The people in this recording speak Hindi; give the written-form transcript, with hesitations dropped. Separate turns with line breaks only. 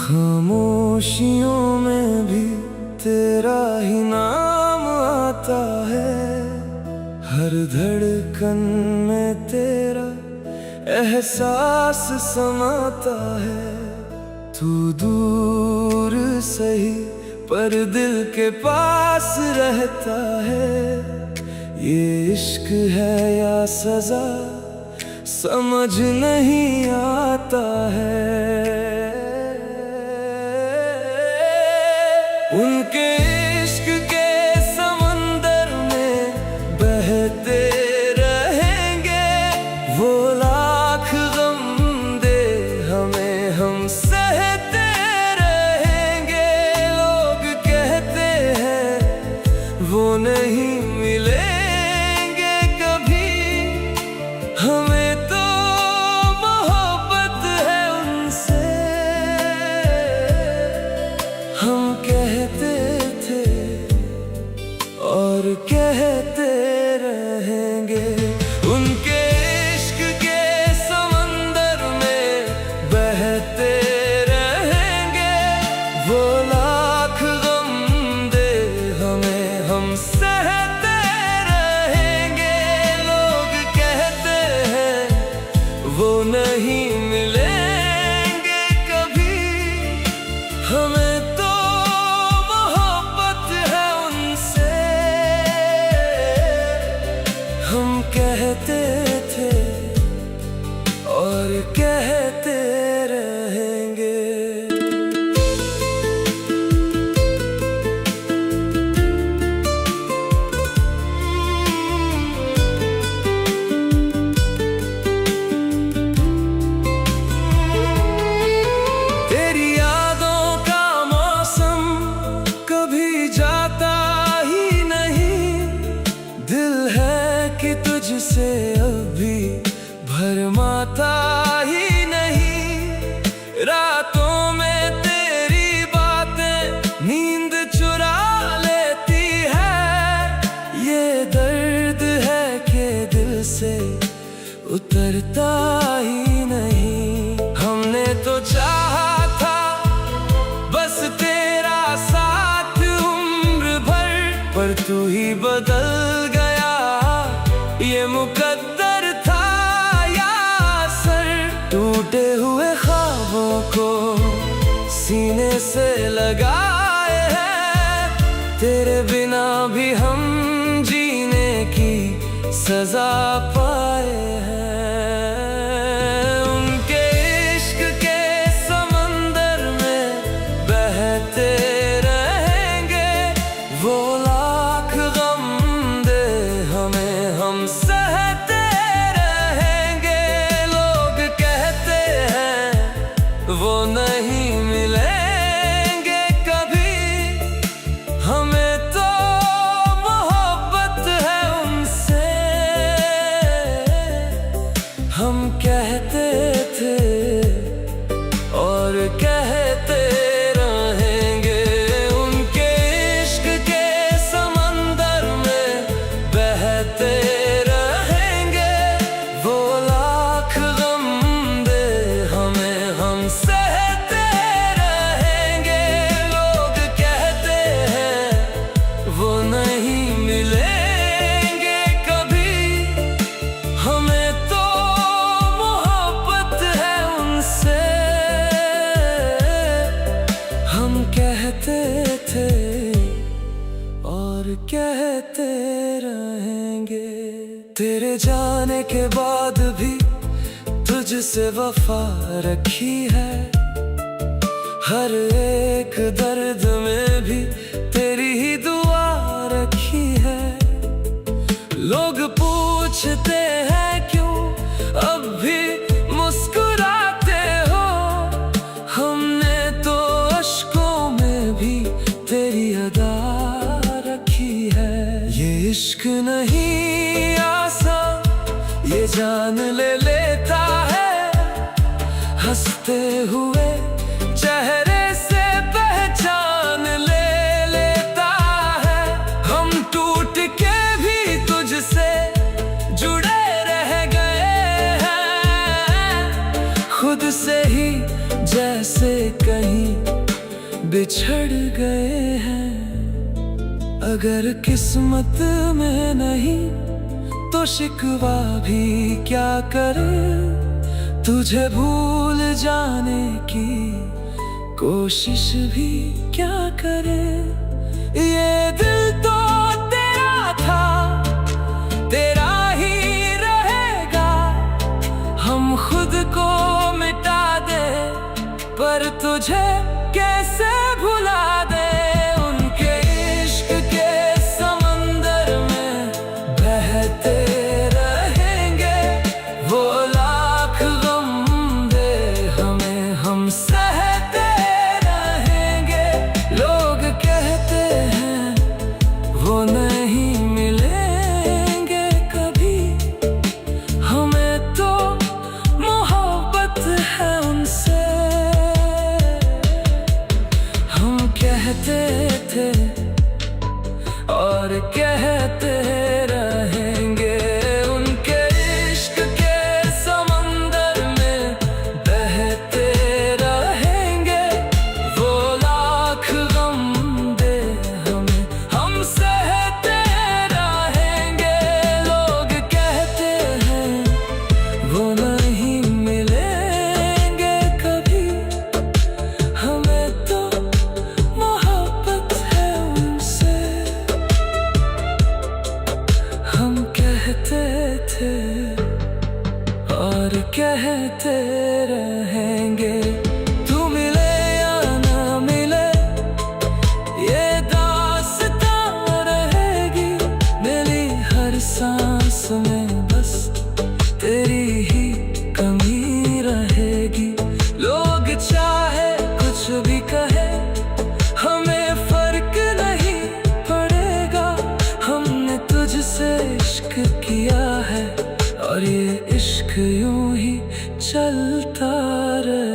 खामोशियों में भी तेरा ही नाम आता है, हर धड़कन में तेरा एहसास समाता है। तू दूर सही पर दिल के पास रहता है। ये इश्क है या सजा समझ नहीं आता है। उनके इश्क के समंदर में बहते रहेंगे, वो लाख गम दे हमें हम सहते रहेंगे। लोग कहते हैं वो नहीं मिलेंगे कभी, हमें तो मोहब्बत है उनसे। हम कहते थे और कहते रहेंगे। उनके इश्क के समंदर में बहते रहेंगे, वो लाख गम दे हमें हम सहते रहेंगे। लोग कहते हैं वो नहीं मिलेंगे कभी, हमें तो हम कहते थे और कहते रहेंगे। तेरी यादों का मौसम कभी जाता ही नहीं, दिल है कि तुझसे अभी भरमाता ही नहीं। रातों में तेरी बातें नींद चुरा लेती है। ये दर्द है कि दिल से उतरता ही नहीं। हमने तो चाहा था बस तेरा साथ उम्र भर, पर तू ही बदल गया। ये मुकद्दर था या असर, टूटे हुए ख्वाबों को सीने से लगाए हैं। तेरे बिना भी हम जीने की सजा पाए हैं। उनके इश्क के समंदर में बहते रहेंगे, वो लाख गम दे हमें हम सहते रहेंगे। लोग कहते हैं वो नहीं मिलेंगे कभी, हमें तो मोहब्बत है उनसे। हम कहते थे और कहते रहेंगे। उनके इश्क के समंदर में बहते रहेंगे, वो लाख गम दे हमें हम सहते रहेंगे। लोग कहते हैं वो नहीं मिलेंगे कभी, हमें तो मोहब्बत है उनसे। हम कहते थे और कहते रहेंगे। तेरे जाने के बाद भी तुझसे वफा रखी है, हर एक दर्द में भी तेरी ही दुआ रखी है। लोग पूछते हैं क्यों अब भी मुस्कुराते हो, हमने तो अश्कों तुझसे कहीं बिछड़ गए हैं। अगर किस्मत में नहीं तो शिकवा भी क्या करे, तुझे भूल जाने की कोशिश भी क्या करे। ये दिल तो तेरा था, तेरा ही रहेगा। हम खुद को मिटा दे पर तुझे कैसे भुला दे। उनके इश्क के समंदर में बहते रहेंगे, वो लाख गम दे हमें हम सहते रहेंगे। लोग कहते हैं वो नहीं मिलेंगे कभी, हमें तो मोहब्बत है उनसे। हम कहते थे और कहते रहेंगे, उनके इश्क के समंदर में बहते रहेंगे। वो लाख गम दे हमें हम सहते रहेंगे। लोग कहते हैं वो नहीं मिलेंगे कभी, हमें तो मोहब्बत है उनसे। हम कहते थे और कहते रहेंगे, तू मिले या ना मिले ये दास्तां रहेगी। मेरी हर सांस में बस तेरी ही कमी रहेगी। लोग चाहे कुछ भी कहे हमें फर्क नहीं पड़ेगा। हमने तुझसे इश्क किया है और ये इश्क यूं ही चलता रहे।